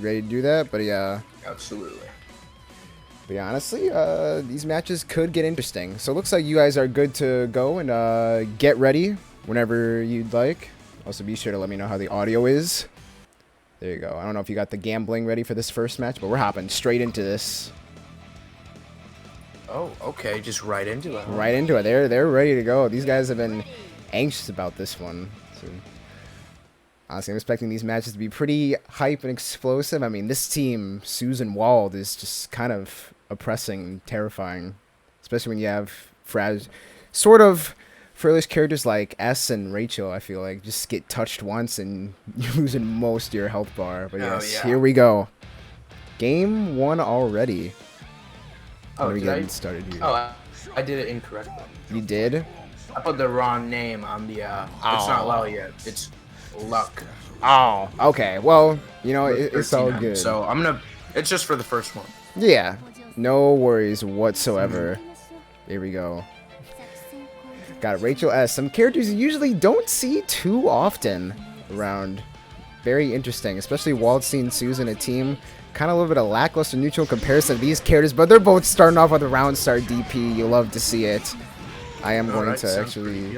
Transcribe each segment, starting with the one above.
ready to do that. But yeah. Absolutely. But yeah, honestly, these matches could get interesting. So it looks like you guys are good to go and get ready whenever you'd like. Also, be sure to let me know how the audio is. There you go. I don't know if you got the gambling ready for this first match, but we're hopping straight into this. Oh, okay. Just right into it. Huh? Right into it. They're ready to go. These guys have been anxious about this one. So, honestly, I'm expecting these matches to be pretty hype and explosive. I mean, this team, Susan Wald, is just kind of oppressing, terrifying, especially when you have sort of frillish characters like S and Rachel. I feel like just get touched once and you're losing most of your health bar. But yes, yeah. Here we go. Game 1 already. Oh, we getting started here? Oh, I did it incorrectly. You did? I put the wrong name on the. It's not LUC yet. It's LUC. Oh, okay. Well, you know, it's all good. So I'm gonna. It's just for the first one. Yeah, no worries whatsoever. Here we go. Got Rachel S. Some characters you usually don't see too often around. Very interesting, especially Waldstein, Susan, a team. Kind of a little bit of lackluster neutral comparison to these characters, but they're both starting off with a round start DP. You love to see it. I am going to actually.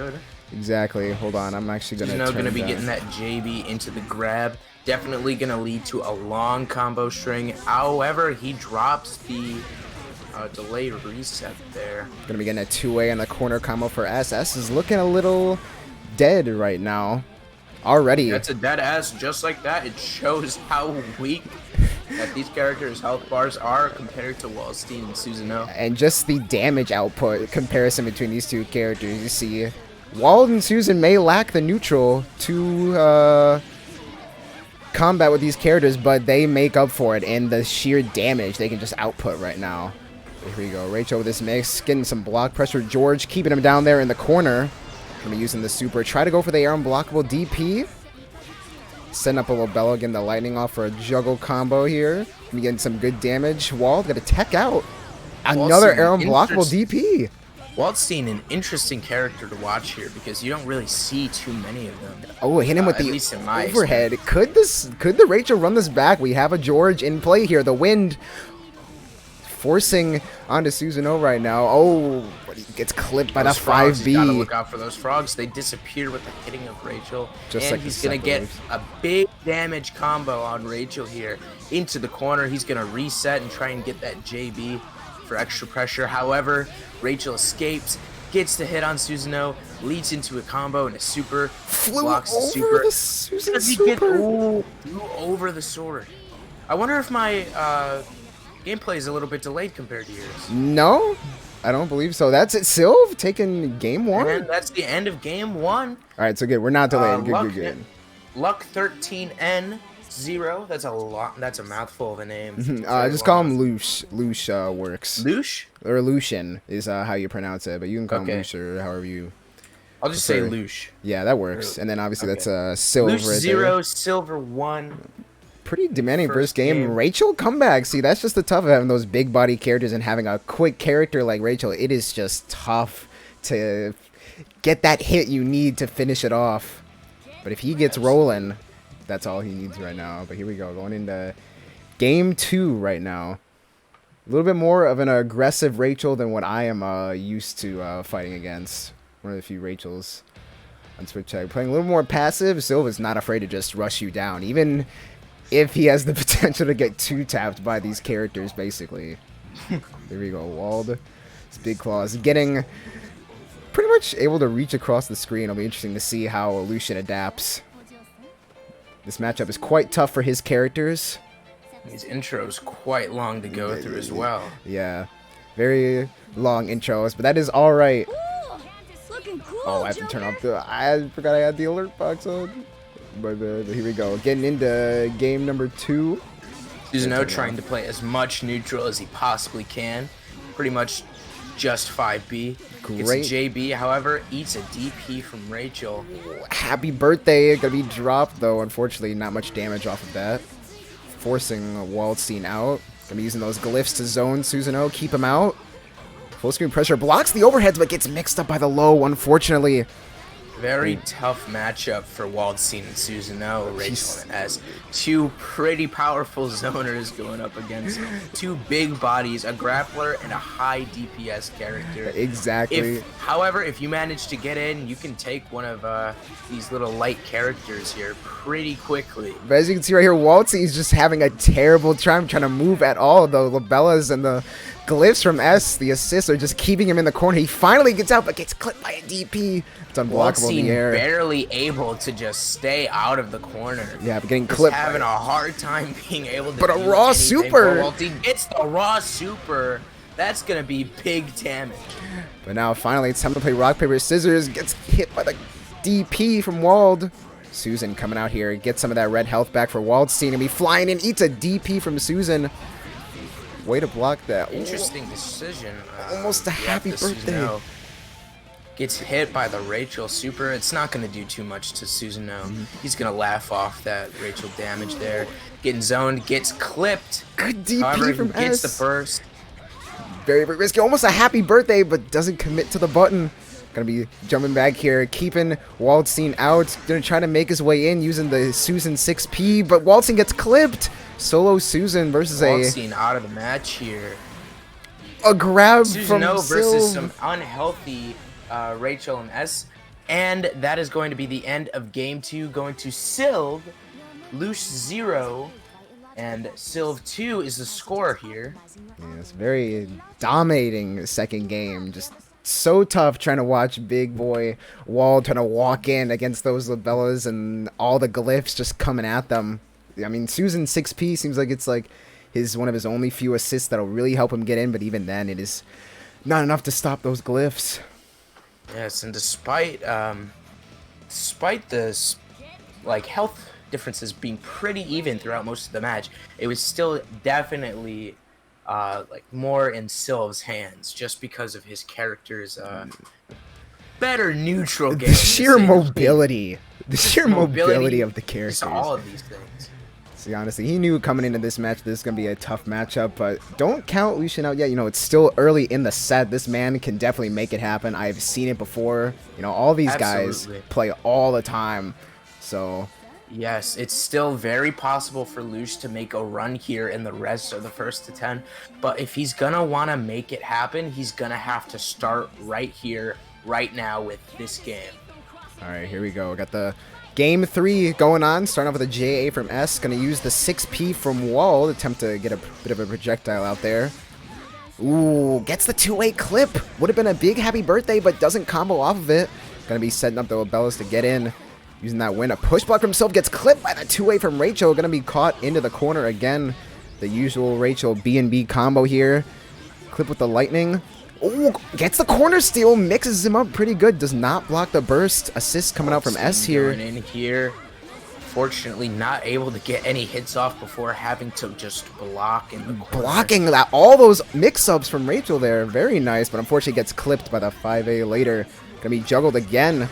Exactly. Hold on. I'm actually going to. Going to be getting that JB into the grab. Definitely going to lead to a long combo string. However, he drops the delayed reset there. Going to be getting a 2-way on the corner combo for S. S is looking a little dead right now. Already. That's a dead S just like that. It shows how weak that these characters' health bars are compared to Waldstein and Susanoo. And just the damage output comparison between these two characters. You see, Wald and Susan may lack the neutral to combat with these characters, but they make up for it in the sheer damage they can just output right now. Here we go. Rachel with this mix, getting some block pressure. George keeping him down there in the corner. Gonna be using the super. Try to go for the air unblockable DP. Setting up a little Bella, getting the lightning off for a juggle combo here. Gonna getting some good damage. Wald got to tech out. Another air unblockable DP. Waldstein, an interesting character to watch here because you don't really see too many of them. Oh, hit him with the overhead. Could the Rachel run this back? We have a George in play here. The wind forcing onto Susanoo right now. Oh, but he gets clipped by the 5B. You gotta look out for those frogs. They disappear with the hitting of Rachel. Just and he's gonna get a big damage combo on Rachel here. Into the corner. He's gonna reset and try and get that JB for extra pressure. However, Rachel escapes, gets the hit on Susanoo, leads into a combo and a super. Blocks the super. The Susan super. Flew over the sword. I wonder if my gameplay is a little bit delayed compared to yours. No, I don't believe so. That's it. Silvv taking game 1. And that's the end of game 1. All right, so good. We're not delayed. Good. LUC-13N 0. That's a lot. That's a mouthful of a name. Just call him Lush. Lush works. Lush? Or Lucian is how you pronounce it, but you can call him Lush or however you. I'll just say Lush. Yeah, that works. And then obviously that's Silvv Lush right 0, there. Silvv 1. Pretty demanding first game. Rachel comeback. See, that's just the tough of having those big body characters and having a quick character like Rachel. It is just tough to get that hit you need to finish it off. But if he gets rolling, that's all he needs right now. But here we go, going into game 2 right now. A little bit more of an aggressive Rachel than what I am used to fighting against. One of the few Rachels on Switch Tag. Playing a little more passive. Silvv is not afraid to just rush you down. Even if he has the potential to get 2-tapped by these characters, basically. There we go, Wald. His big claws getting pretty much able to reach across the screen. It'll be interesting to see how Lucian adapts. This matchup is quite tough for his characters. His intro's quite long to go through as well. Yeah, very long intros, but that is all right. Oh, I have to turn off the. I forgot I had the alert box on. But here we go. Getting into game number 2. Susanoo trying to play as much neutral as he possibly can. Pretty much just 5B. Great. Gets a JB, however, eats a DP from Rachel. Happy birthday. Gonna be dropped, though. Unfortunately, not much damage off of that. Forcing Waldstein out. Gonna be using those glyphs to zone Susanoo. Keep him out. Full screen pressure blocks the overheads, but gets mixed up by the low, unfortunately. Very tough matchup for Waldstein and Susanoo, Rachel and S. Two pretty powerful zoners going up against two big bodies, a grappler and a high DPS character. Exactly. However, if you manage to get in, you can take one of these little light characters here pretty quickly. But as you can see right here, Waldstein is just having a terrible time trying to move at all. The Labellas and the glyphs from S, the assists, are just keeping him in the corner. He finally gets out, but gets clipped by a DP. It's unblockable in the air. Barely able to just stay out of the corner. Yeah, but getting clipped. Just having a hard time being able to. But a raw super. Waldstein gets the raw super. That's gonna be big damage. But now finally it's time to play rock paper scissors. Gets hit by the DP from Wald. Susan coming out here, gets some of that red health back for Waldstein, and be flying in, eats a DP from Susan. Way to block that. Interesting decision. Almost a happy birthday. Susanoo gets hit by the Rachel super. It's not going to do too much to Susanoo. He's going to laugh off that Rachel damage there. Getting zoned, gets clipped. Good DP However, from gets S. the burst. Very, very risky. Almost a happy birthday, but doesn't commit to the button. Gonna be jumping back here, keeping Waldstein out. Gonna try to make his way in using the Susan 6P, but Waldstein gets clipped. Solo Susan versus Waldstein out of the match here. A grab from Susanoo versus Silvv. some unhealthy Rachel and S. And that is going to be the end of game 2, going to Silvv, Lush 0, and Silvv 2 is the score here. Yes, very dominating second game. Just so tough trying to watch big boy Wald trying to walk in against those Labellas and all the glyphs just coming at them. I mean, Susan 6P seems like it's like one of his only few assists that'll really help him get in, but even then it is not enough to stop those glyphs. Yes, and despite the health differences being pretty even throughout most of the match, it was still definitely more in Silvv's hands just because of his character's better neutral game. The sheer mobility. The sheer mobility of the characters. Just all of these things. See, honestly, he knew coming into this match this is going to be a tough matchup, but don't count Lucian out yet. You know, it's still early in the set. This man can definitely make it happen. I've seen it before. You know, all these guys play all the time. So yes, it's still very possible for Lush to make a run here in the rest of the first to 10. But if he's going to want to make it happen, he's going to have to start right here, right now with this game. All right, here we go. We got the game 3 going on. Starting off with a JA from S. Going to use the 6P from Wald. Attempt to get a bit of a projectile out there. Ooh, gets the 2-way clip. Would have been a big happy birthday, but doesn't combo off of it. Going to be setting up the Labellas to get in. Using that win. A push block from Silvv gets clipped by the 2-way from Rachel. Going to be caught into the corner again. The usual Rachel B&B combo here. Clip with the lightning. Oh, gets the corner steal. Mixes him up pretty good. Does not block the burst. Assist coming out from S here. Going in here. Fortunately, not able to get any hits off before having to just block in the corner. Blocking that. All those mix-ups from Rachel there. Very nice, but unfortunately gets clipped by the 5A later. Going to be juggled again.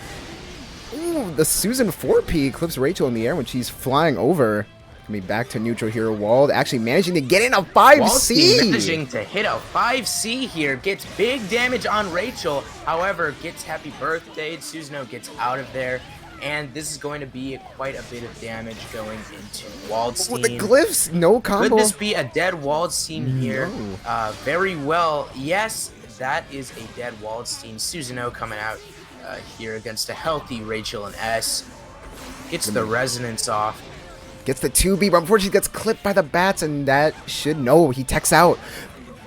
Ooh, the Susan 4P clips Rachel in the air when she's flying over. Gonna be back to neutral here. Wald actually managing to get in a 5C. Managing to hit a 5C here. Gets big damage on Rachel. However, gets happy birthday. Susanoo gets out of there. And this is going to be quite a bit of damage going into Waldstein. With the glyphs, no combo. Could this be a dead Waldstein here? No. Very well. Yes, that is a dead Waldstein. Susanoo coming out here against a healthy Rachel and S. Gets the resonance off. Gets the 2B, but unfortunately gets clipped by the bats, and that should no. He techs out.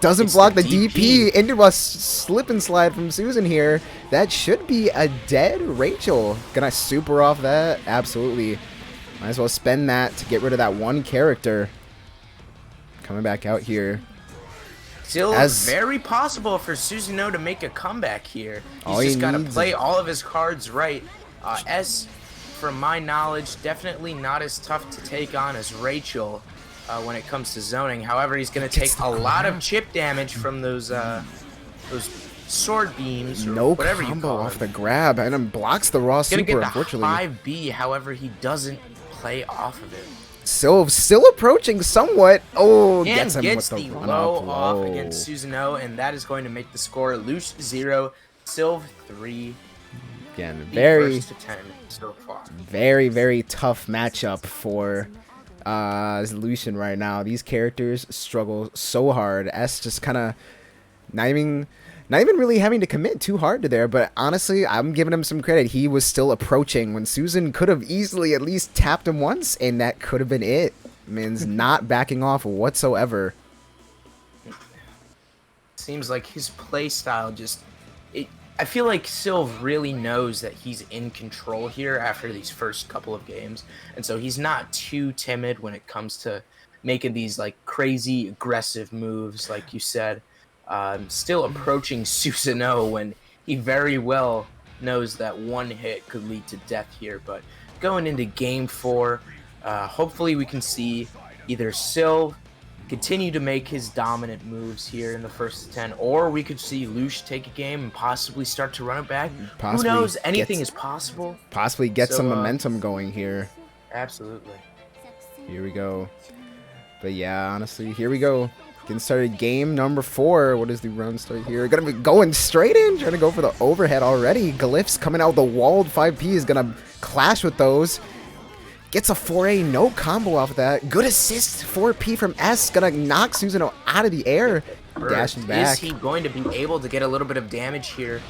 Doesn't block the DP. Into a slip and slide from Susan here. That should be a dead Rachel. Gonna super off that? Absolutely. Might as well spend that to get rid of that one character. Coming back out here. Still very possible for Susanoo to make a comeback here. He's just got to play all of his cards right. S, from my knowledge, definitely not as tough to take on as Rachel when it comes to zoning. However, he's going to take a lot of chip damage from those sword beams or whatever you call off the grab, and then blocks the raw super, unfortunately. 5B, however, he doesn't play off of it. Silvv still approaching somewhat. Oh, and gets the low off against Susanoo, and that is going to make the score Lush 0, Silvv 3. Again, The very, first to 10 so far. very tough matchup for Lucian right now. These characters struggle so hard. S just kind of not even really having to commit too hard to there, but honestly, I'm giving him some credit. He was still approaching when Susan could have easily at least tapped him once, and that could have been it. Man's not backing off whatsoever. Seems like his play style just... I feel like Silvv really knows that he's in control here after these first couple of games, and so he's not too timid when it comes to making these like crazy aggressive moves, like you said. Still approaching Susanoo when he very well knows that one hit could lead to death here. But going into game 4, hopefully we can see either Silvv continue to make his dominant moves here in the first 10, or we could see Lush take a game and possibly start to run it back. Who knows? Anything is possible. Possibly get some momentum going here. Absolutely. Here we go. But yeah, honestly, here we go. Getting started game number 4. What is the run start here? Gonna be going straight in, trying to go for the overhead already. Glyphs coming out. The walled 5P is gonna clash with those. Gets a 4A, no combo off of that. Good assist, 4P from S. Gonna knock Susanoo out of the air. Dashing back. Is he going to be able to get a little bit of damage here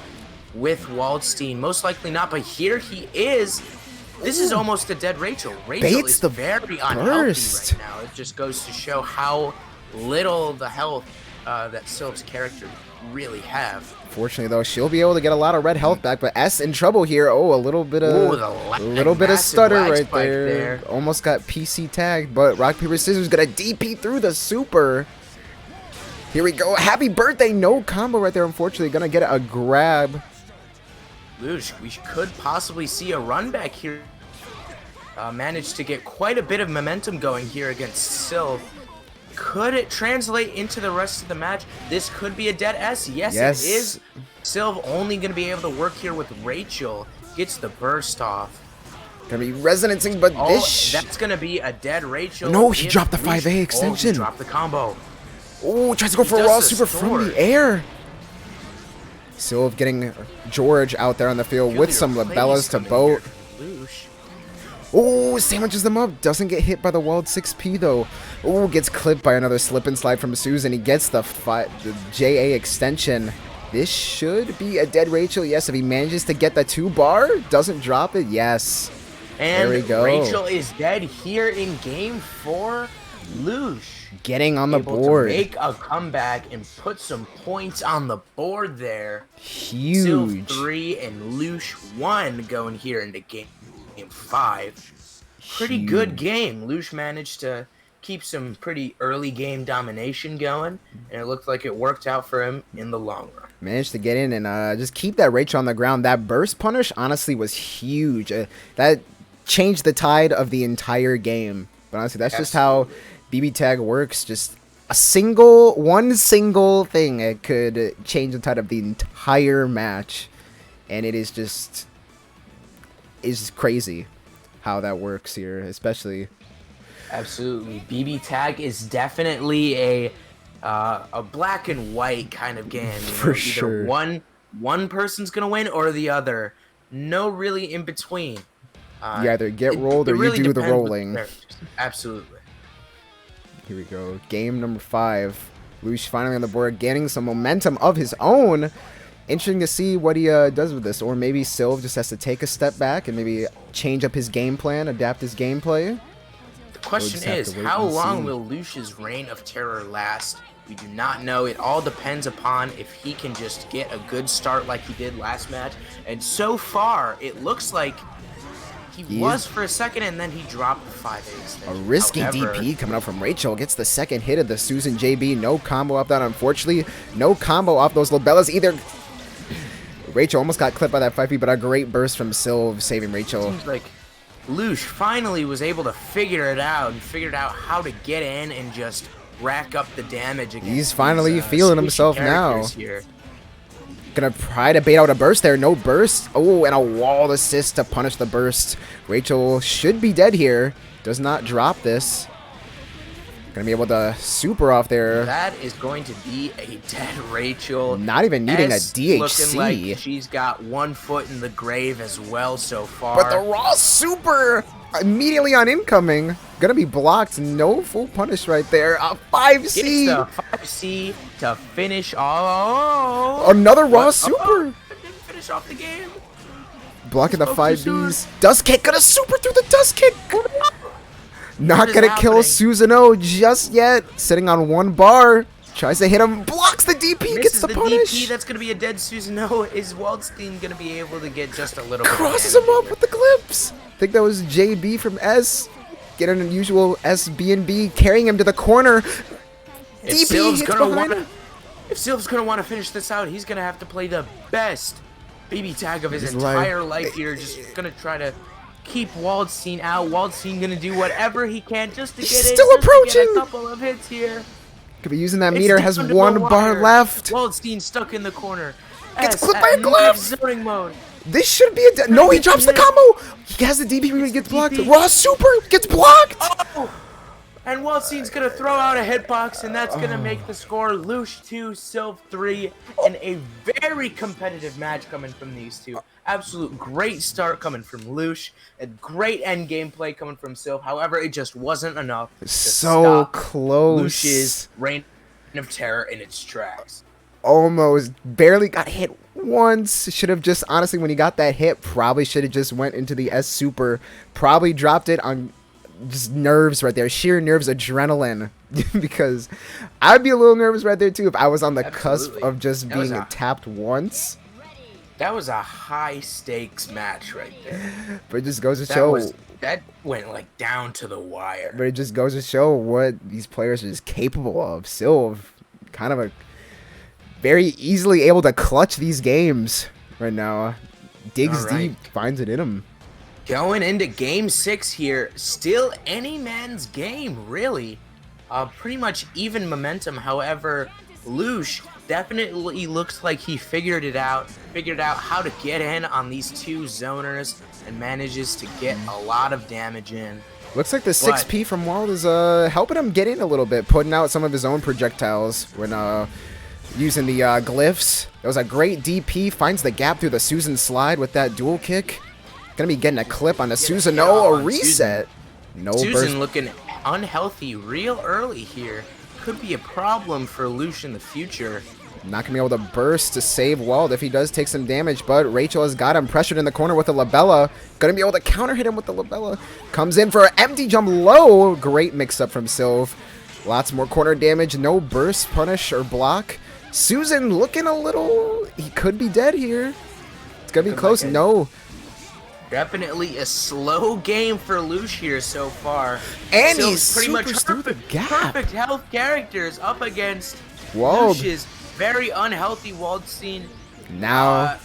with Waldstein? Most likely not, but here he is. This is almost a dead Rachel. Rachel is very unhealthy right now. It just goes to show how little the health that Silvv's character really have. Fortunately, though, she'll be able to get a lot of red health back, but S in trouble here. Oh, a little bit of stutter right there. Almost got PC tagged, but rock, paper, scissors gonna DP through the super. Here we go. Happy birthday. No combo right there, unfortunately. Gonna get a grab. Lush, we could possibly see a run back here. Managed to get quite a bit of momentum going here against Silvv. Could it translate into the rest of the match? This could be a dead S. Yes, it is. Silvv only going to be able to work here with Rachel. Gets the burst off. Gonna be resonancing, but that's going to be a dead Rachel. No, he dropped the 5A extension. He dropped the combo. Oh, tries to go for a raw super from the air. Silvv getting George out there on the field with some labellas to boat. Oh, sandwiches them up. Doesn't get hit by the walled 6P though. Oh, gets clipped by another slip and slide from Susan. He gets the JA extension. This should be a dead Rachel. Yes, if he manages to get the 2-bar, doesn't drop it. Yes. And there we go. Rachel is dead here in game 4. Lush getting on the board. To make a comeback and put some points on the board there. Huge. Silvv 3 and Lush 1 going here into game 5. Pretty good game. Lush managed to keep some pretty early game domination going, and it looked like it worked out for him in the long run. Managed to get in and just keep that Rachel on the ground. That burst punish honestly was huge. That changed the tide of the entire game. But honestly, that's just how BBTAG works. Just one single thing, it could change the tide of the entire match, and it is just crazy how that works here, especially. Absolutely, BBTAG is definitely a black and white kind of game. For sure. Either one person's gonna win or the other. No really in between. You either get rolled or you do the rolling. Absolutely. Here we go. Game number 5. Lush finally on the board, gaining some momentum of his own. Interesting to see what he does with this. Or maybe Silvv just has to take a step back and maybe change up his game plan, adapt his gameplay. The question is, how long will Lush's reign of terror last? We do not know. It all depends upon if he can just get a good start like he did last match. And so far, it looks like he was for a second, and then he dropped the 5A. A risky DP coming up from Rachel. Gets the second hit of the Susan JB. No combo off that, unfortunately. No combo off those labellas either. Rachel almost got clipped by that 5P, but a great burst from Silvv saving Rachel. Seems like Lush finally was able to figure it out and figured out how to get in and just rack up the damage against He's finally feeling himself now. Here. Gonna try to bait out a burst there. No burst. Oh, and a wall assist to punish the burst. Rachel should be dead here. Does not drop this. Gonna be able to super off there. That is going to be a dead Rachel. Not even needing a DHC. Looking like she's got one foot in the grave as well so far. But the raw super immediately on incoming. Gonna be blocked. No full punish right there. A 5C. Gets the 5C to finish. Oh. Another raw super. Oh, didn't finish off the game. Blocking the 5Bs. Dust kick. Gonna super through the dust kick. Not gonna kill Susanoo just yet. Sitting on one bar. Tries to hit him. Blocks the DP. Gets the punish. DP. That's gonna be a dead Susanoo. Is Waldstein gonna be able to get just a little bit? Crosses him up with the clips. I think that was JB from S. Get an unusual SB&B. Carrying him to the corner. If Silv's gonna want to finish this out, he's gonna have to play the best BBTAG of his entire life here. Just gonna try to keep Waldstein out. Waldstein gonna do whatever he can just to get it. Still approaching. A couple of hits here. Could be using that meter. Has one bar left. Waldstein stuck in the corner. Gets clipped by a glove. Zoning mode. This should be a no. He drops the combo. He has the DP when he gets blocked. Raw super gets blocked. Oh. And Waldstein's gonna throw out a hitbox, and that's gonna make the score Lush 2, Silvv 3, and a very competitive match coming from these two. Absolute great start coming from Lush, a great end gameplay coming from Silvv. However, it just wasn't enough to stop close. Lush's reign of terror in its tracks. Almost barely got hit once. Should have just honestly, when he got that hit, probably should have just went into the S super. Probably dropped it on just nerves right there, sheer nerves, adrenaline. Because I'd be a little nervous right there too if I was on the cusp of just being tapped once. That was a high stakes match right there. But it just goes to show that went like down to the wire. But it just goes to show what these players are just capable of. Silvv, kind of a very easily able to clutch these games right now. Digs deep, finds it in him. Going into game 6 here, still any man's game, really. Pretty much even momentum. However, Lush definitely looks like he figured out how to get in on these two zoners and manages to get a lot of damage in. Looks like the 6P from Wald is helping him get in a little bit, putting out some of his own projectiles when using the glyphs. That was a great DP, finds the gap through the Susan slide with that dual kick. Gonna be getting a clip on the Susanoo, a reset. No Susan burst. Looking unhealthy real early here. Could be a problem for Lush in the future. Not gonna be able to burst to save Wald if he does take some damage, but Rachel has got him pressured in the corner with a Labella. Gonna be able to counter hit him with the Labella. Comes in for an empty jump low. Great mix up from Silvv. Lots more corner damage, no burst, punish, or block. Susan looking a little, he could be dead here. It's gonna be close, no. Definitely a slow game for Lush here so far. And he's pretty much through the gap. Perfect health characters up against Wald. Lush's very unhealthy Waldstein. Now,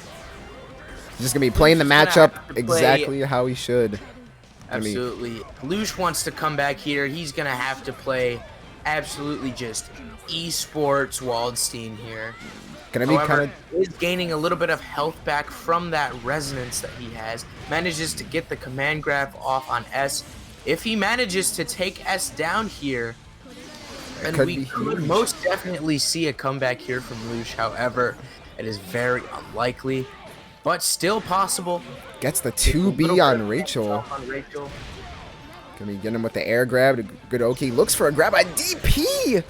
he's just gonna be playing the matchup exactly how he should. Absolutely. Lush wants to come back here. He's gonna have to play absolutely just esports Waldstein here. Gonna be kind of is gaining a little bit of health back from that resonance that he has. Manages to get the command grab off on S. If he manages to take S down here, then we could most definitely see a comeback here from Lush. However, it is very unlikely, but still possible. Gets the 2B on Rachel. Gonna be getting him with the air grab. Good Oki looks for a grab by DP.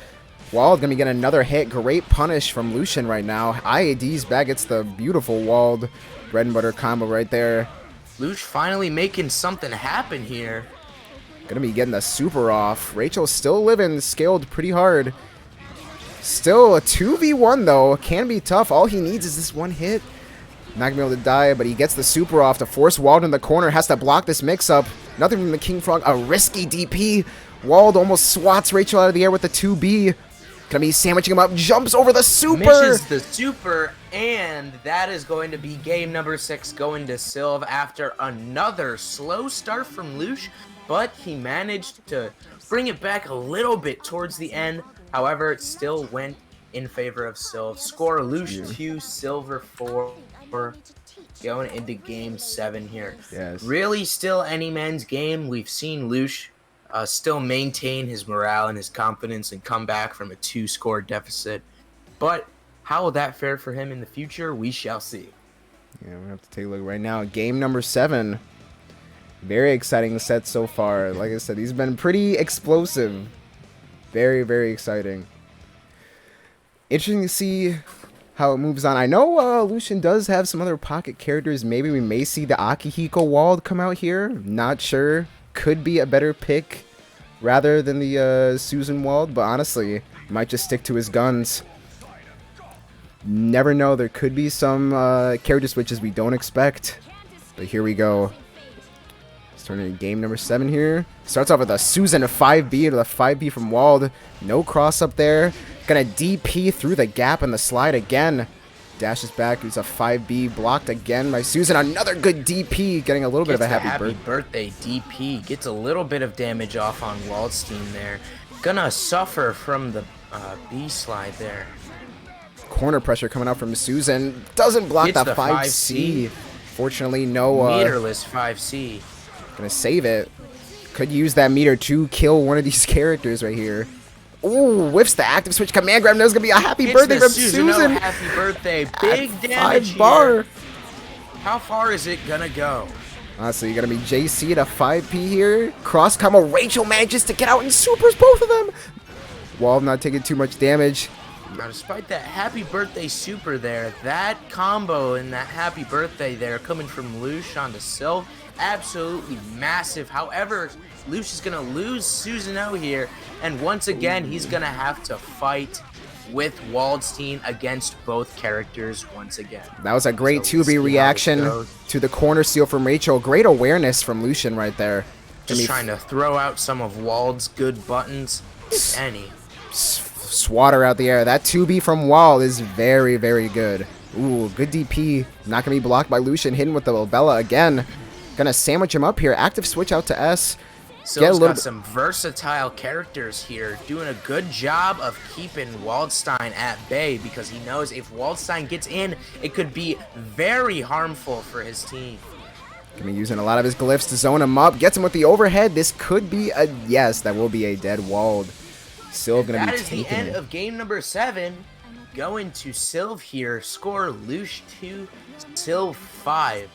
Wald gonna be getting another hit. Great punish from Lucian right now. IAD's back. It's the beautiful Wald bread and butter combo right there. Lush finally making something happen here. Gonna be getting the super off. Rachel still living, scaled pretty hard. Still a 2v1 though. Can be tough. All he needs is this one hit. Not gonna be able to die, but he gets the super off to force Wald in the corner. Has to block this mix-up. Nothing from the King Frog. A risky DP. Wald almost swats Rachel out of the air with the 2B. Gonna be sandwiching him up. Jumps over the super. Misses the super, and that is going to be game number 6 going to Silvv after another slow start from Lush, but he managed to bring it back a little bit towards the end. However, it still went in favor of Silvv. Score Lush 2, Silvv 4. Going into game 7 here. Yes. Really still any man's game. We've seen Lush still maintain his morale and his confidence and come back from a 2-score deficit. But how will that fare for him in the future? We shall see. Yeah, we have to take a look right now. Game number 7. Very exciting set so far. Like I said, he's been pretty explosive. Very, very exciting. Interesting to see how it moves on. I know Lucian does have some other pocket characters. Maybe we may see the Akihiko Wald come out here. Not sure. Could be a better pick rather than the Susan Wald. But honestly, might just stick to his guns. Never know. There could be some character switches we don't expect. But here we go. Starting in game number 7 here. Starts off with a Susan 5B to the 5B from Wald. No cross up there. Gonna DP through the gap and the slide again. Dashes back. He's a 5B blocked again by Susan. Another good DP. Getting a little bit of a happy birthday DP. Gets a little bit of damage off on Waldstein there. Gonna suffer from the B slide there. Corner pressure coming out from Susan. Doesn't block the 5C. Fortunately, no meterless 5C. Gonna save it. Could use that meter to kill one of these characters right here. Ooh, whiffs the active switch. Command grab. There's gonna be a happy birthday from Susan. Happy birthday. Big damage 5 bar. Here. How far is it gonna go? Honestly, you're gonna be JC at a 5P here. Cross combo. Rachel manages to get out and supers both of them. Wald not taking too much damage. Now, despite that happy birthday super there, that combo and that happy birthday there coming from Lush onto Silvv, absolutely massive. However, Lush is going to lose Susan O here, and once again, he's going to have to fight with Waldstein against both characters once again. That was a great 2B reaction to the corner steal from Rachel. Great awareness from Lucian right there. Just trying to throw out some of Wald's good buttons, if any. Swatter out the air. That 2B from Wald is very, very good. Ooh, good DP. Not going to be blocked by Lucian. Hidden with the Lobella again. Gonna sandwich him up here. Active switch out to S. Silv's got some versatile characters here, doing a good job of keeping Waldstein at bay, because he knows if Waldstein gets in, it could be very harmful for his team. Gonna be using a lot of his glyphs to zone him up. Gets him with the overhead. This could be a... Yes, that will be a dead Wald. Silvv gonna be taking it. That is the end of game number 7. Going to Silvv here. Score Lush 2, Silvv 5.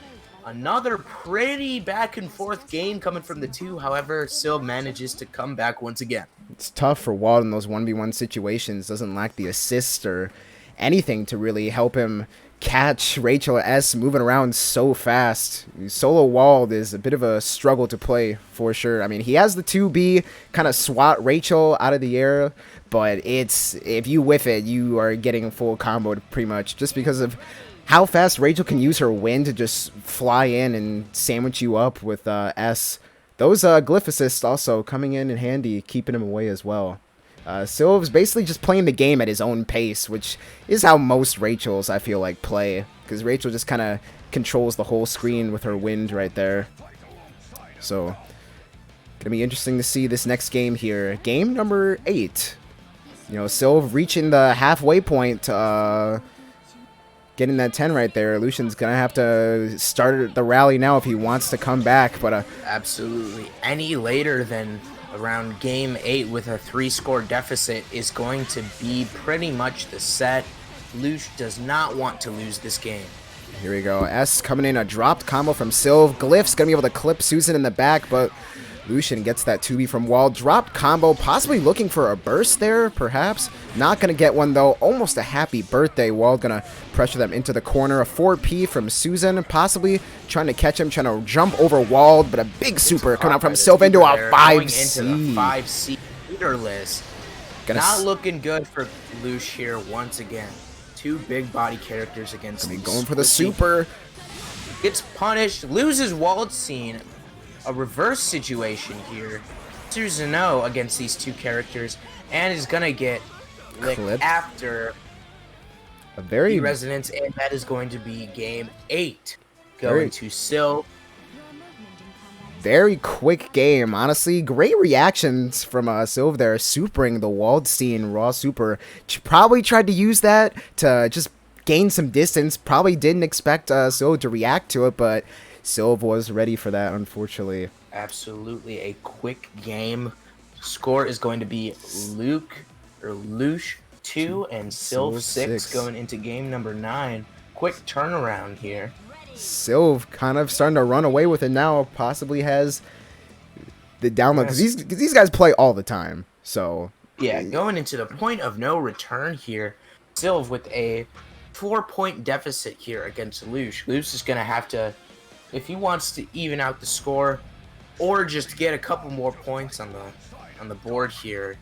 Another pretty back and forth game coming from the two. However, Silvv manages to come back once again. It's tough for Wald in those 1v1 situations. Doesn't lack the assist or anything to really help him catch Rachel S moving around so fast. Solo Wald is a bit of a struggle to play for sure. I mean, he has the 2B kind of swat Rachel out of the air, but it's, if you whiff it, you are getting a full combo pretty much, just because of how fast Rachel can use her wind to just fly in and sandwich you up with S. Those glyph assists also coming in handy, keeping him away as well. Silv's basically just playing the game at his own pace, which is how most Rachels, I feel like, play. Because Rachel just kind of controls the whole screen with her wind right there. So, gonna be interesting to see this next game here. Game number 8. You know, Silvv reaching the halfway point, getting that 10 right there. Lucian's gonna have to start the rally now if he wants to come back. But absolutely, any later than around game 8 with a 3-score deficit is going to be pretty much the set. Lush does not want to lose this game. Here we go. S coming in, a dropped combo from Silvv. Glyph's gonna be able to clip Susan in the back, but Lucian gets that 2B from Wald. Dropped combo, possibly looking for a burst there, perhaps. Not going to get one, though. Almost a happy birthday. Wald going to pressure them into the corner. A 4P from Susan, possibly trying to catch him, trying to jump over Wald, but a big super coming out from Silvv into a 5C. Into the 5C leaderless. Not looking good for Lush here once again. 2 big body characters against me. Going for the super. Gets punished, loses Waldstein. A reverse situation here. Susan O against these 2 characters, and is gonna get licked after a very resonance, and that is going to be game 8 going to Silvv. Very quick game, honestly. Great reactions from Silvv there, supering the Waldstein raw super. Probably tried to use that to just gain some distance. Probably didn't expect Silvv to react to it, but Silvv was ready for that, unfortunately. Absolutely a quick game. Score is going to be Luch 2 and Silvv 6 going into game number 9. Quick turnaround here. Silvv kind of starting to run away with it now. Possibly has the download because these guys play all the time. So yeah, going into the point of no return here. Silvv with a 4-point deficit here against Luch. Luch is going to have to, if he wants to even out the score, or just get a couple more points on the board here,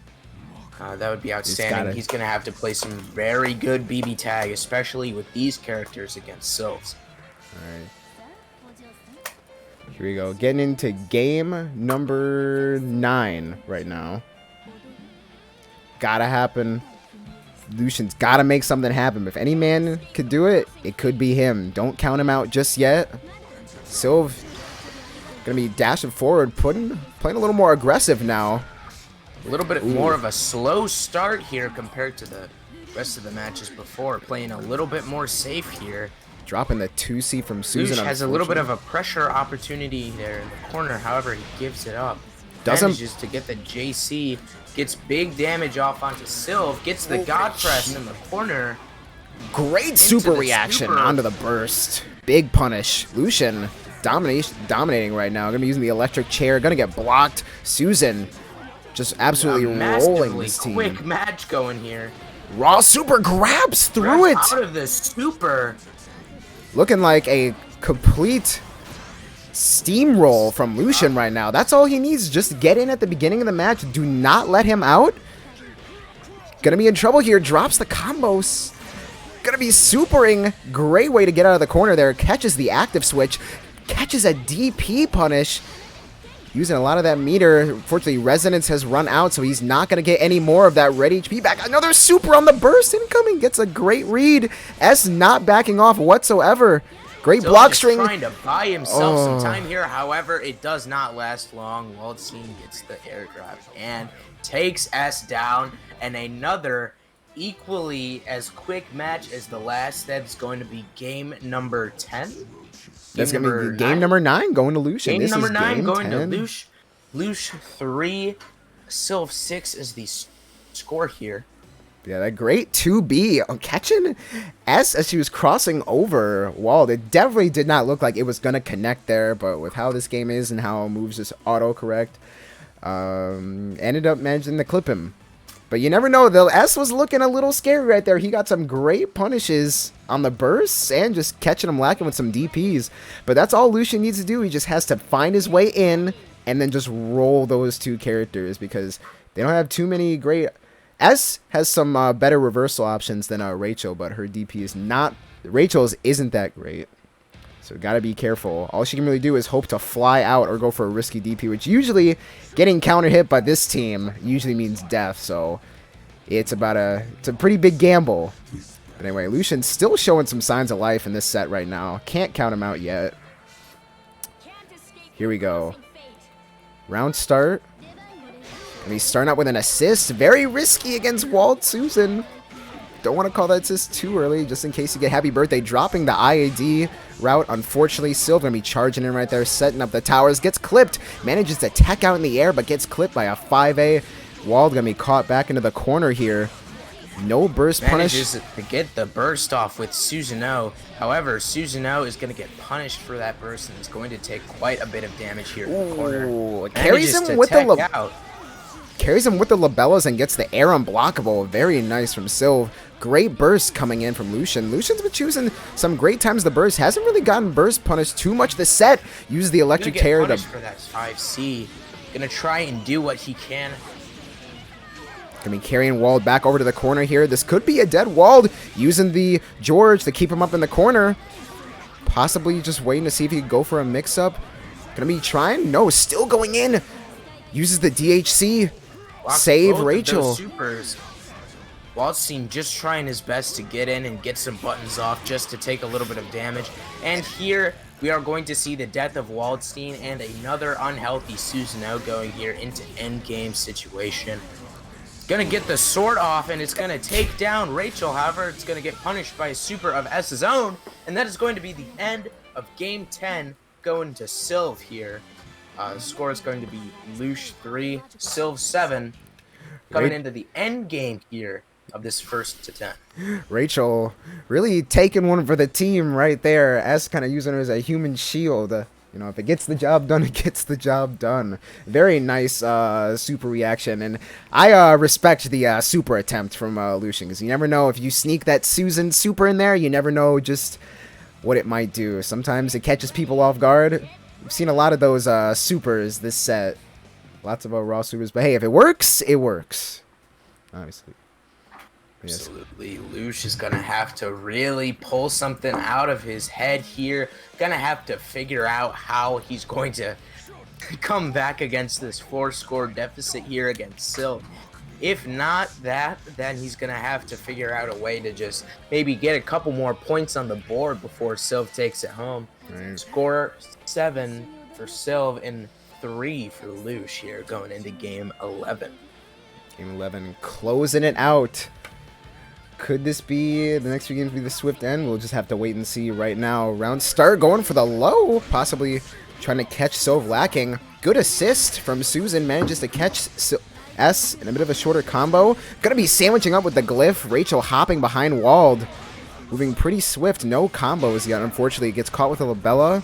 that would be outstanding. He's going to have to play some very good BBTAG, especially with these characters against Silvv. Alright. Here we go. Getting into game number 9 right now. Gotta happen. Lucian's gotta make something happen. If any man could do it, it could be him. Don't count him out just yet. Silvv gonna be dashing forward, playing a little more aggressive now. A little bit more of a slow start here compared to the rest of the matches before. Playing a little bit more safe here. Dropping the 2C from Susan. Luch has a little bit of a pressure opportunity there in the corner. However, he gives it up. Doesn't manages to get the JC. Gets big damage off onto Silvv. Gets the God Press in the corner. Great super reaction onto the burst. Big punish. Lucian dominating right now. Gonna be using the electric chair. Gonna get blocked. Susan just absolutely rolling this team. Quick match going here. Raw super grabs through it. Out of the super. Looking like a complete steamroll from Lucian right now. That's all he needs. Just get in at the beginning of the match. Do not let him out. Gonna be in trouble here. Drops the combos. Gonna be supering. Great way to get out of the corner there. Catches the active switch. Catches a DP punish. Using a lot of that meter. Unfortunately, Resonance has run out, so he's not going to get any more of that red HP back. Another super on the burst incoming. Gets a great read. S not backing off whatsoever. Great block string. Trying to buy himself some time here. However, it does not last long. Waldstein gets the airdrop and takes S down. And another equally as quick match as the last. That's going to be game number 10. That's going to be game number 9 going to Lucian. Game number 9 going to Luch. Luch 3, Silvv 6 is the score here. Yeah, that great 2B. Catching S as she was crossing over Wald. It definitely did not look like it was going to connect there, but with how this game is and how it moves just autocorrect, ended up managing to clip him. But you never know. The S was looking a little scary right there. He got some great punishes on the bursts and just catching him lacking with some DPs. But that's all Lucian needs to do. He just has to find his way in and then just roll those two characters because they don't have too many great... S has some better reversal options than Rachel, but her DP is not... Rachel's isn't that great. So gotta be careful. All she can really do is hope to fly out or go for a risky DP, which usually getting counter hit by this team usually means death. So it's a pretty big gamble. But anyway, Lucian's still showing some signs of life in this set right now. Can't count him out yet. Here we go. Round start. And he's starting out with an assist. Very risky against Wald Susan. Don't want to call that assist too early, just in case you get happy birthday. Dropping the IAD route. Unfortunately, Silvv going to be charging in right there, setting up the towers. Gets clipped. Manages to tech out in the air, but gets clipped by a 5A. Wald going to be caught back into the corner here. No burst punish. Manages to get the burst off with Susanoo. However, Susanoo is going to get punished for that burst and is going to take quite a bit of damage here in the corner. Carries him with the Carries him with the labellas and gets the air unblockable. Very nice from Silvv. Great burst coming in from Lucian. Lucian's been choosing some great times the burst. Hasn't really gotten burst punished too much this set. Uses the electric tear. For that 5C. Gonna try and do what he can. Gonna be carrying Wald back over to the corner here. This could be a dead Wald. Using the George to keep him up in the corner. Possibly just waiting to see if he can go for a mix-up. Gonna be trying. No, still going in. Uses the DHC. Save Rachel. Waldstein just trying his best to get in and get some buttons off just to take a little bit of damage. And here we are going to see the death of Waldstein and another unhealthy Susanoo going here into endgame situation. Gonna get the sword off and it's gonna take down Rachel. However, it's gonna get punished by a super of S's own. And that is going to be the end of game 10 going to Silvv here. The score is going to be LUC 3, Silvv 7, coming into the end game here of this first to 10. Rachel really taking one for the team right there. S kind of using her as a human shield. You know, if it gets the job done, it gets the job done. Very nice super reaction. And I respect the super attempt from Lucian, because you never know if you sneak that Susan super in there, you never know just what it might do. Sometimes it catches people off guard. We've seen a lot of those supers this set. Lots of raw supers. But hey, if it works, it works. Obviously. Yes. Absolutely. Lush is going to have to really pull something out of his head here. Going to have to figure out how he's going to come back against this 4-score deficit here against Silvv. If not that, then he's going to have to figure out a way to just maybe get a couple more points on the board before Silvv takes it home. Right. Score 7 for Silvv and 3 for Lush here going into game 11. Game 11 closing it out. Could this be the next few games be the swift end? We'll just have to wait and see right now. Round start going for the low, possibly trying to catch Silvv lacking. Good assist from Susan, manages to catch S in a bit of a shorter combo. Gonna be sandwiching up with the glyph. Rachel hopping behind Wald. Moving pretty swift, no combos yet, unfortunately. Gets caught with a Labella.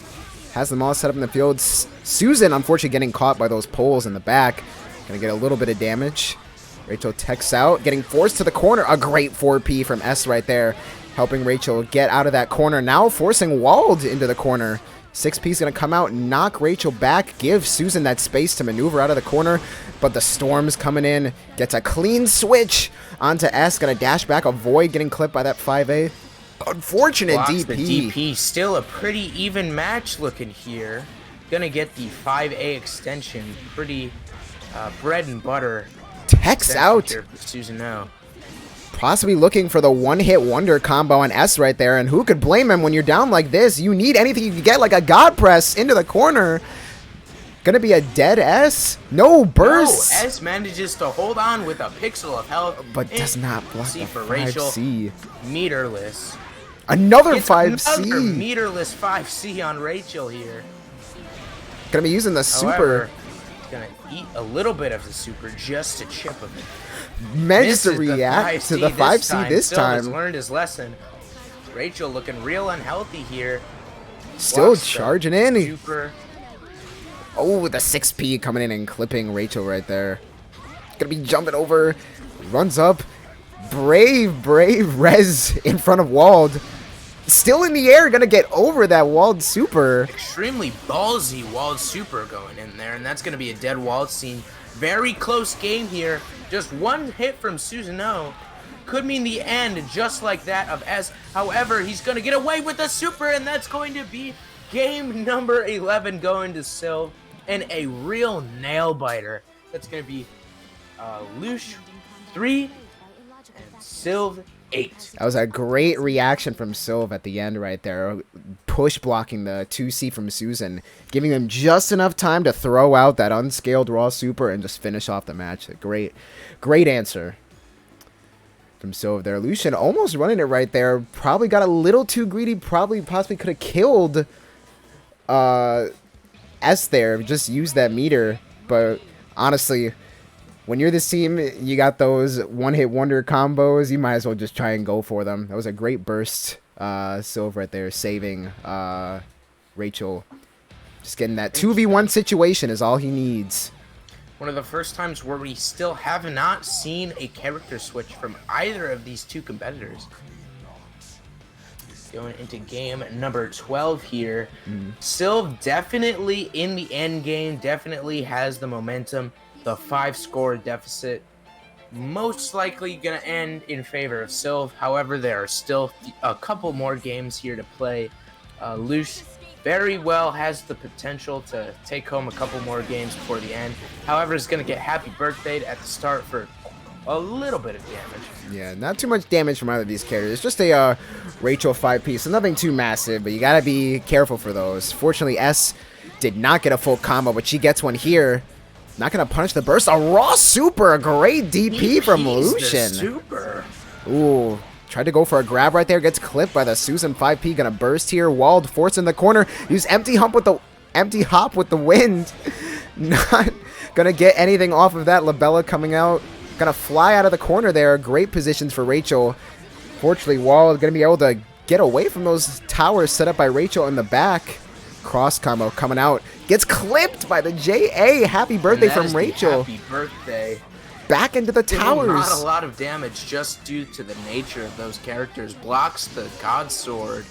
Has them all set up in the field. Susan, unfortunately, getting caught by those poles in the back. Gonna get a little bit of damage. Rachel techs out, getting forced to the corner. A great 4P from S right there, helping Rachel get out of that corner. Now forcing Wald into the corner. 6P is going to come out, knock Rachel back, give Susan that space to maneuver out of the corner. But the Storm's coming in, gets a clean switch onto S. Going to dash back, avoid getting clipped by that 5A. Unfortunate Blocks DP. The DP. Still a pretty even match looking here. Going to get the 5A extension. Pretty bread and butter. Techs out. Susan now. Possibly looking for the one-hit wonder combo on S right there, and who could blame him when you're down like this? You need anything you can get, like a God Press into the corner. Gonna be a dead S? No burst. No, S manages to hold on with a pixel of health, but does not block the for Rachel. 5C. Meterless. Another 5C. Another meterless 5C on Rachel here. Gonna be using the super. However, gonna eat a little bit of the super just to chip him. Manages to react to the 5C this time. Has learned his lesson. Rachel looking real unhealthy here. Still charging in. Super. Oh, the 6P coming in and clipping Rachel right there. Gonna be jumping over. Runs up. Brave res in front of Wald. Still in the air, gonna get over that Wald super. Extremely ballsy Wald super going in there, and that's gonna be a dead Wald scene. Very close game here. Just one hit from Susano could mean the end, just like that of S. However, he's gonna get away with the super, and that's going to be game number 11 going to Silvv, and a real nail biter. That's gonna be LUC 3 and Silvv 8. That was a great reaction from Silvv at the end right there. Push blocking the 2C from Susan, giving them just enough time to throw out that unscaled raw super and just finish off the match. A great answer from Silvv there. Lucian almost running it right there. Probably got a little too greedy. Possibly could have killed S there. Just used that meter. But honestly, when you're this team, you got those one-hit wonder combos, you might as well just try and go for them. That was a great burst. Silvv right there saving Rachel. Just getting that 2v1 situation is all he needs. One of the first times where we still have not seen a character switch from either of these two competitors. Going into game number 12 here. Silvv definitely in the end game, definitely has the momentum. The 5-score deficit most likely going to end in favor of Silvv. However, there are still a couple more games here to play. LUC very well has the potential to take home a couple more games before the end. However, it's going to get happy birthday at the start for a little bit of damage. Yeah, not too much damage from either of these characters. Just a Rachel 5P, so nothing too massive, but you got to be careful for those. Fortunately, S did not get a full combo, but she gets one here. Not going to punish the burst. A raw super. A great DP from Lucian. Super. Ooh. Tried to go for a grab right there. Gets clipped by the Susan 5P. Going to burst here. Wald forced in the corner. Use empty hump with the... empty hop with the wind. Not gonna get anything off of that. Labella coming out. Gonna fly out of the corner there. Great positions for Rachel. Fortunately, Wall gonna be able to get away from those towers set up by Rachel in the back. Cross combo coming out. Gets clipped by the JA. Happy birthday from Rachel. Happy birthday. Back into the towers. Not a lot of damage just due to the nature of those characters. Blocks the God Sword.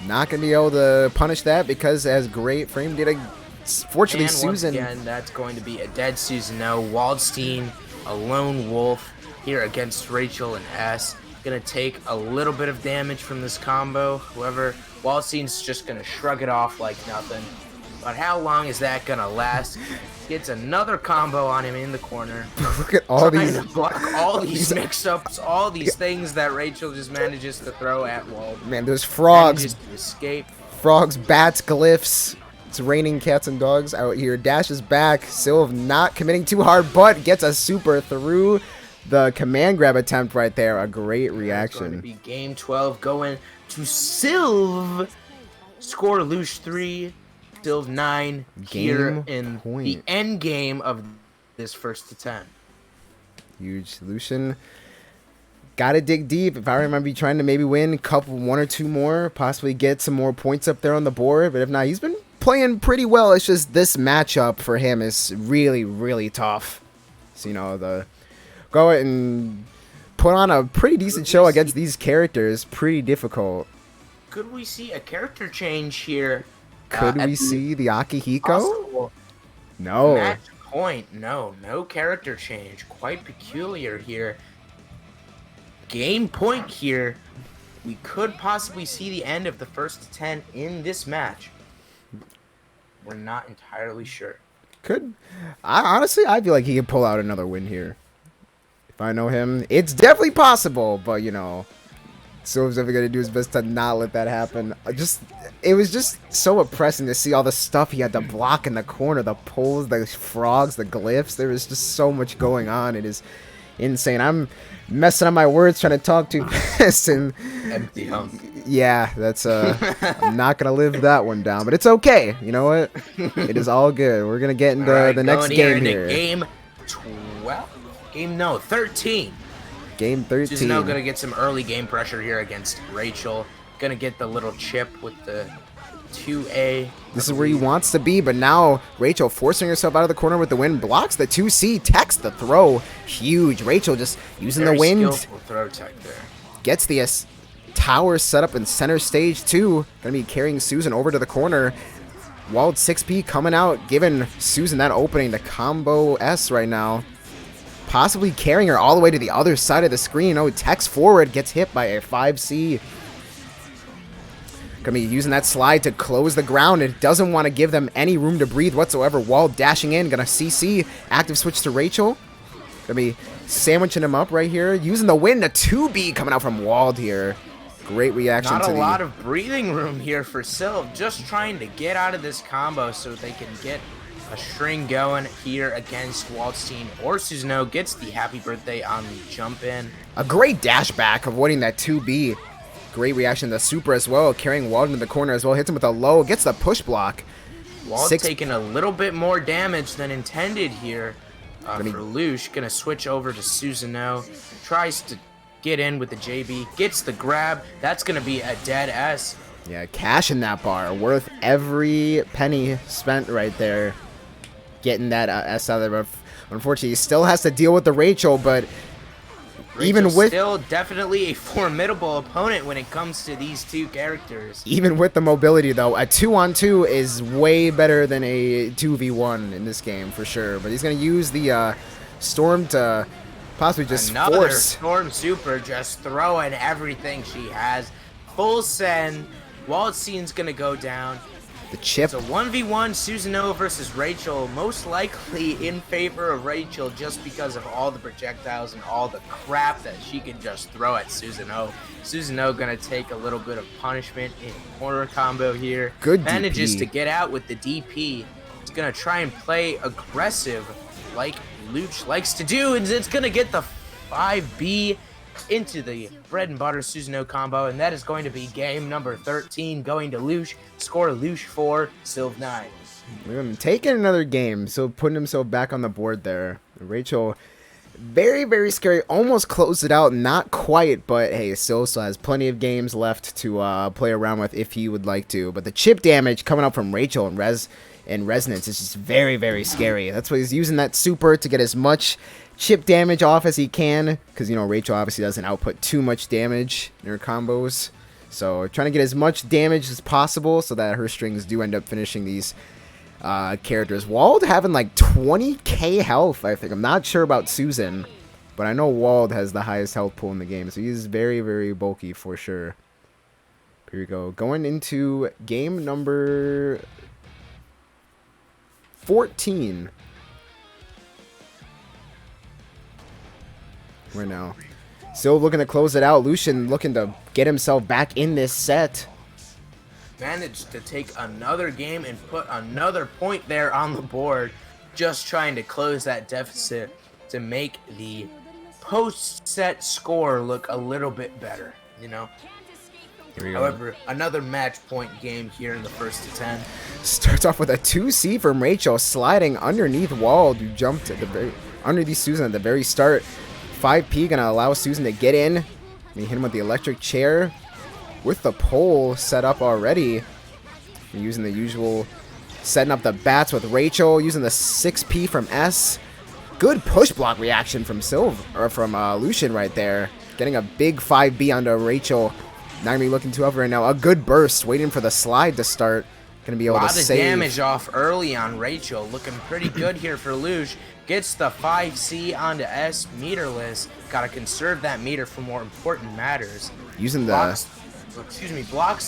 Not going to be able to punish that because as great frame data, fortunately, and Susan. Once again, that's going to be a dead Susanoo. Waldstein, a lone wolf here against Rachel and S. Going to take a little bit of damage from this combo. However, Waldstein's just going to shrug it off like nothing. But how long is that going to last? Gets another combo on him in the corner. Look at all these. To block all these mix-ups, all these things that Rachel just manages to throw at Wald. Man, those frogs. Manages to escape. Frogs, bats, glyphs. It's raining cats and dogs out here. Dashes back. Silvv not committing too hard, but gets a super through the command grab attempt right there. A great reaction. It's going to be game 12 going to Silvv. Score LUC-3. Silvv 9 here in the end game of this first to 10. Huge. Lucian gotta dig deep. If I remember, trying to maybe win one or two more, possibly get some more points up there on the board. But if not, he's been playing pretty well. It's just this matchup for him is really, really tough. So, you know, go out and put on a pretty decent show against these characters. Pretty difficult. Could we see a character change here? Could we see the Akihiko? No. Match point. No character change. Quite peculiar here. Game point here. We could possibly see the end of the first to 10 in this match. We're not entirely sure. Honestly, I feel like he could pull out another win here. If I know him, it's definitely possible, but you know, Silv's ever gonna do his best to not let that happen. It was just so oppressing to see all the stuff he had to block in the corner, the pulls, the frogs, the glyphs. There was just so much going on. It is insane. I'm messing up my words trying to talk too fast and empty hunk. Yeah, that's I'm not gonna live that one down, but it's okay. You know what? It is all good. We're gonna get into the next game here. Game 12. 13. Game 13. She's now gonna get some early game pressure here against Rachel. Gonna get the little chip with the 2A. This is where he wants to be, but now Rachel forcing herself out of the corner with the wind, blocks the 2C, techs the throw. Huge. Rachel just using the wind. Skillful throw tech there. Gets the tower set up in center stage too. Gonna be carrying Susan over to the corner. Wald 6P coming out, giving Susan that opening to combo S right now. Possibly carrying her all the way to the other side of the screen. Oh, techs forward, gets hit by a 5C. Gonna be using that slide to close the ground. It doesn't want to give them any room to breathe whatsoever. Wald dashing in, gonna CC. Active switch to Rachel. Gonna be sandwiching him up right here. Using the wind, a 2B coming out from Wald here. Great reaction. Not a lot of breathing room here for Silvv. Just trying to get out of this combo so they can get a string going here against Waldstein or Susanoo. Gets the happy birthday on the jump in. A great dash back, avoiding that 2B. Great reaction to Super as well, carrying Wald into the corner as well. Hits him with a low, gets the push block. Wald taking a little bit more damage than intended here for Luc. Gonna switch over to Susanoo. Tries to get in with the JB. Gets the grab. That's gonna be a dead S. Yeah, cash in that bar. Worth every penny spent right there. Getting that S out of there. Unfortunately, he still has to deal with the Rachel, but even with still definitely a formidable opponent when it comes to these two characters. Even with the mobility though, a 2-on-2 is way better than a 2v1 in this game for sure. But he's gonna use the Storm to possibly just another force Storm Super, just throwing everything she has. Full send. Waldstein's gonna go down. The chip. It's a 1v1 Susanoo versus Rachel, most likely in favor of Rachel just because of all the projectiles and all the crap that she can just throw at Susanoo. Susanoo gonna take a little bit of punishment in corner combo here. Good Manages DP. to get out with the DP. It's gonna try and play aggressive like Luch likes to do, and it's gonna get the 5B into the bread and butter Susanoo combo, and that is going to be game number 13 going to Lush. Score Lush 4, Silvv 9. Taking another game, so putting himself back on the board there. Rachel, very, very scary. Almost closed it out, not quite, but hey, still has plenty of games left to play around with if he would like to. But the chip damage coming up from Rachel and Resonance is just very, very scary. That's why he's using that super to get as much chip damage off as he can, because, you know, Rachel obviously doesn't output too much damage in her combos. So trying to get as much damage as possible so that her strings do end up finishing these characters. Wald having like 20k health, I think. I'm not sure about Susan, but I know Wald has the highest health pool in the game, so he's very, very bulky for sure. Here we go. Going into game number 14 right now. Still looking to close it out. Lucian looking to get himself back in this set. Managed to take another game and put another point there on the board, just trying to close that deficit to make the post-set score look a little bit better, you know. Here we go. However, another match point game here in the first to 10. Starts off with a 2C from Rachel, sliding underneath Wald, who jumped at the underneath Susan at the very start. 5P gonna allow Susan to get in. And he hit him with the electric chair with the pole set up already. Using the usual, setting up the bats with Rachel, using the 6P from S. Good push block reaction from Lucian right there. Getting a big 5B onto Rachel. Not gonna be looking too over right now. A good burst, waiting for the slide to start. Gonna be able to save. A lot of damage off early on Rachel. Looking pretty good here for Lush. Gets the 5C onto S, meterless. Gotta conserve that meter for more important matters. Using blocks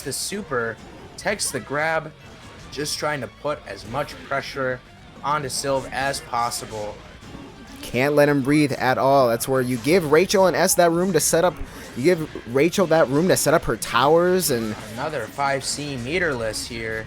the super, takes the grab, just trying to put as much pressure onto Silvv as possible. Can't let him breathe at all. That's where you give Rachel and S that room to set up. You give Rachel that room to set up her towers, and another 5C meterless here.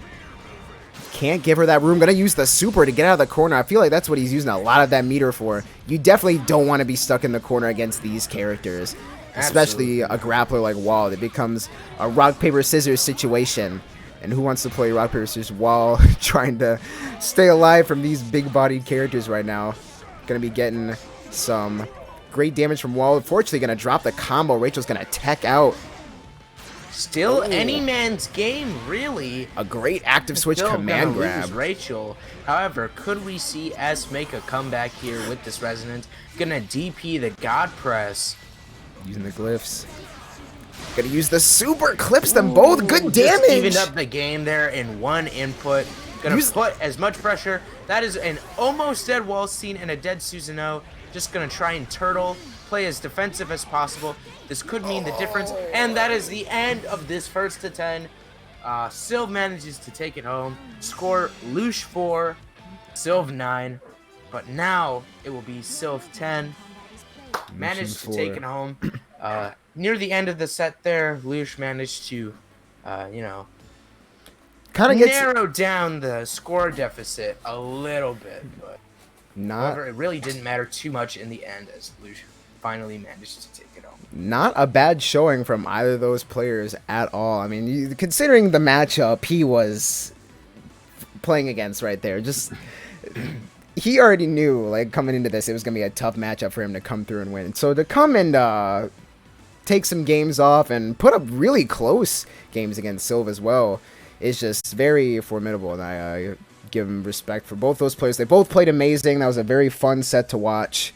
Can't give her that room. Gonna use the super to get out of the corner. I feel like that's what he's using a lot of that meter for. You definitely don't want to be stuck in the corner against these characters. Especially a grappler like Wald. It becomes a rock, paper, scissors situation. And who wants to play rock, paper, scissors while trying to stay alive from these big-bodied characters right now? Gonna be getting some great damage from Wald. Fortunately, gonna drop the combo. Rachel's gonna tech out. Still any man's game, really. A great active switch command grab. Rachel. However, could we see S make a comeback here with this resonance? Gonna DP the God Press. Using the glyphs. Gonna use the super, clips them both. Good damage. Just evened up the game there in one input. Gonna put as much pressure. That is an almost dead Wallstein and a dead Susanoo. Just gonna try and turtle, play as defensive as possible. This could mean the difference, and that is the end of this first to 10. Silvv manages to take it home, score Lush 4, Silvv 9, but now it will be Silvv 10. Managed to take it home. Near the end of the set there, Lush managed to, you know, narrow down the score deficit a little bit, but however, it really didn't matter too much in the end as Lush finally managed to take it home. Not a bad showing from either of those players at all. I mean, considering the matchup he was playing against right there, just he already knew, like, coming into this, it was going to be a tough matchup for him to come through and win. So to come and take some games off and put up really close games against Silvv as well is just very formidable, and I give him respect for both those players. They both played amazing. That was a very fun set to watch.